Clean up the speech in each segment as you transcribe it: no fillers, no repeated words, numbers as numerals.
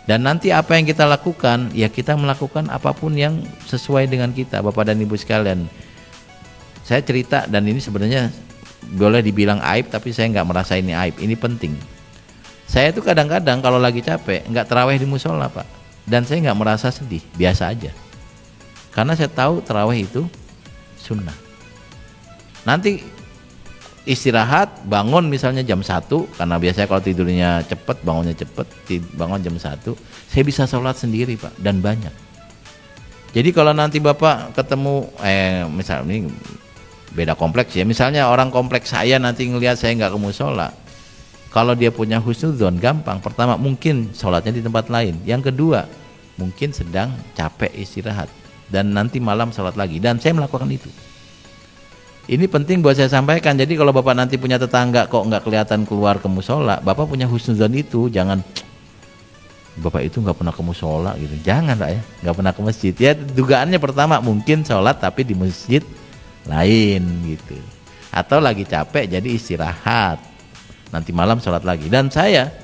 Dan nanti apa yang kita lakukan, ya kita melakukan apapun yang sesuai dengan kita, Bapak dan Ibu sekalian. Saya cerita, dan ini sebenarnya boleh dibilang aib, tapi saya nggak merasa ini aib, ini penting. Saya tuh kadang-kadang kalau lagi capek nggak terawih di musola, Pak, dan saya nggak merasa sedih, biasa aja, karena saya tahu terawih itu sunnah. Nanti istirahat, bangun misalnya jam 1, karena biasanya kalau tidurnya cepet, bangunnya cepet, bangun jam 1, saya bisa sholat sendiri, Pak, dan banyak. Jadi kalau nanti Bapak ketemu, misalnya ini beda kompleks ya, misalnya orang kompleks saya nanti ngelihat saya nggak ke musola, kalau dia punya husnudzon, gampang. Pertama, mungkin sholatnya di tempat lain. Yang kedua, mungkin sedang capek istirahat, dan nanti malam sholat lagi, dan saya melakukan itu. Ini penting buat saya sampaikan. Jadi kalau Bapak nanti punya tetangga kok nggak kelihatan keluar ke musola, Bapak punya husnudzon itu, jangan Bapak itu nggak pernah ke musola gitu. Jangan, Pak, ya, nggak pernah ke masjid. Ya dugaannya pertama mungkin sholat tapi di masjid lain gitu. Atau lagi capek jadi istirahat. Nanti malam sholat lagi. Dan saya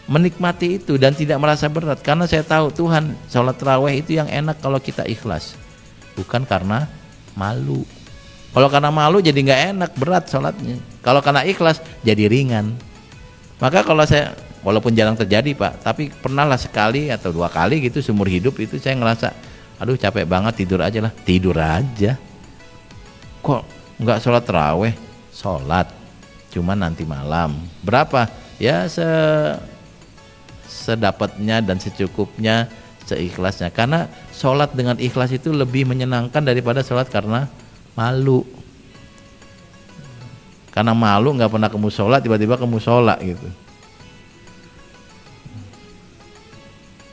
menikmati itu dan tidak merasa berat, karena saya tahu Tuhan, sholat tarawih itu yang enak kalau kita ikhlas, bukan karena malu. Kalau karena malu jadi nggak enak, berat sholatnya. Kalau karena ikhlas jadi ringan. Maka kalau saya, walaupun jarang terjadi, Pak, tapi pernah lah sekali atau 2 kali gitu seumur hidup itu saya ngerasa, aduh capek banget, tidur aja lah. Tidur aja. Kok nggak sholat tarawih? Sholat, cuma nanti malam. Berapa? Ya sedapatnya dan secukupnya, seikhlasnya. Karena sholat dengan ikhlas itu lebih menyenangkan daripada sholat karena malu. Karena malu nggak pernah ke musola, tiba-tiba ke musola gitu.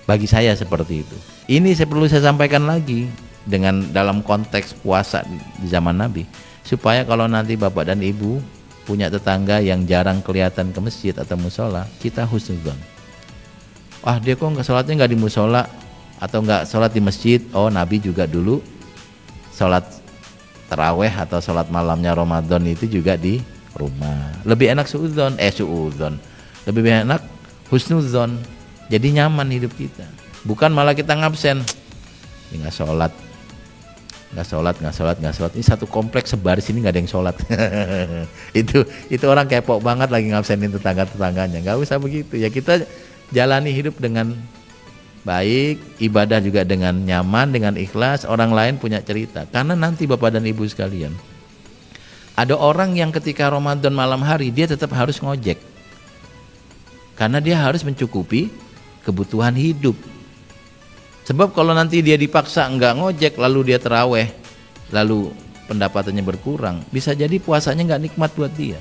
Bagi saya seperti itu. Ini perlu saya sampaikan lagi dengan dalam konteks puasa di zaman Nabi, supaya kalau nanti Bapak dan Ibu punya tetangga yang jarang kelihatan ke masjid atau musola, kita husnudzon. Wah, dia kok nggak sholatnya nggak di musola atau nggak sholat di masjid. Oh, Nabi juga dulu sholat taraweh atau sholat malamnya Ramadan itu juga di rumah. Lebih enak lebih enak husnudzon. Jadi nyaman hidup kita, bukan malah kita ngabsen. Ini nggak sholat. Ini satu kompleks sebaris ini nggak ada yang sholat. itu orang kepo banget lagi ngabsenin tetangganya. Nggak usah begitu ya, kita jalani hidup dengan baik, ibadah juga dengan nyaman, dengan ikhlas. Orang lain punya cerita. Karena nanti Bapak dan Ibu sekalian, ada orang yang ketika Ramadan malam hari dia tetap harus ngojek, karena dia harus mencukupi kebutuhan hidup. Sebab kalau nanti dia dipaksa enggak ngojek, lalu dia terawih, lalu pendapatannya berkurang, bisa jadi puasanya enggak nikmat buat dia.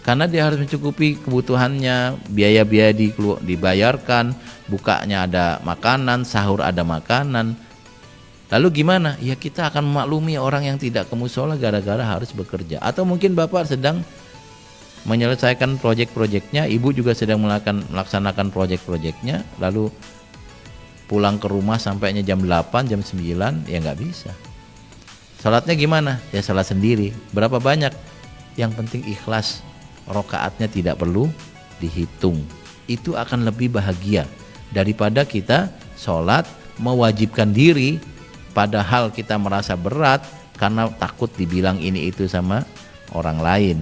Karena dia harus mencukupi kebutuhannya, biaya-biaya dibayarkan, bukanya ada makanan, sahur ada makanan. Lalu gimana? Ya kita akan memaklumi orang yang tidak ke musola gara-gara harus bekerja. Atau mungkin Bapak sedang menyelesaikan proyek-proyeknya, Ibu juga sedang melaksanakan proyek-proyeknya, lalu pulang ke rumah sampainya jam 8, jam 9, ya nggak bisa. Salatnya gimana? Ya salat sendiri. Berapa banyak? Yang penting ikhlas. Rokaatnya tidak perlu dihitung. Itu akan lebih bahagia daripada kita sholat mewajibkan diri padahal kita merasa berat karena takut dibilang ini itu sama orang lain.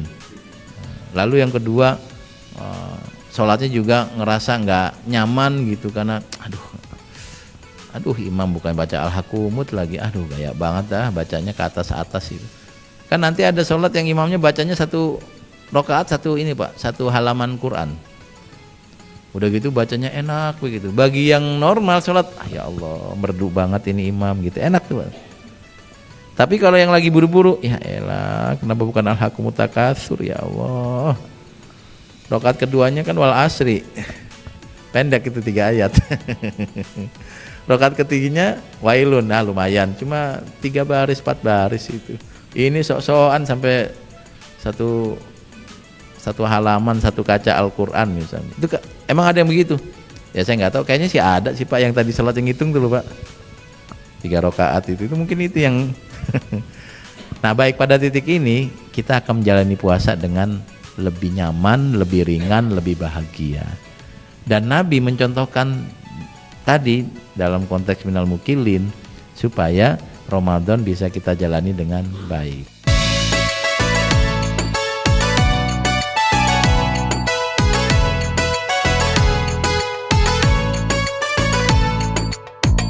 Lalu yang kedua, sholatnya juga ngerasa nggak nyaman gitu, karena aduh imam bukan baca al-hakumut lagi, aduh gaya banget dah bacanya ke atas itu. Kan nanti ada sholat yang imamnya bacanya 1 rakaat satu halaman Quran. Udah gitu bacanya enak begitu. Bagi yang normal sholat, ya Allah merdu banget ini imam gitu, enak tuh. Tapi kalau yang lagi buru-buru, ya elah kenapa bukan al-hakumut takatsur, ya Allah. Rakaat keduanya kan wal asri, pendek itu 3 ayat. Rakaat ketiganya wailun, nah lumayan, cuma 3 baris 4 baris itu. Ini sok-sokan sampai satu halaman, 1 kaca Al-Quran misalnya. Itu emang ada yang begitu? Ya saya nggak tahu, kayaknya sih ada sih Pak, yang tadi sholat yang ngitung dulu Pak. 3 rakaat itu mungkin itu yang. Nah baik, pada titik ini kita akan menjalani puasa dengan lebih nyaman, lebih ringan, lebih bahagia. Dan Nabi mencontohkan tadi dalam konteks minal mukilin supaya Ramadan bisa kita jalani dengan baik.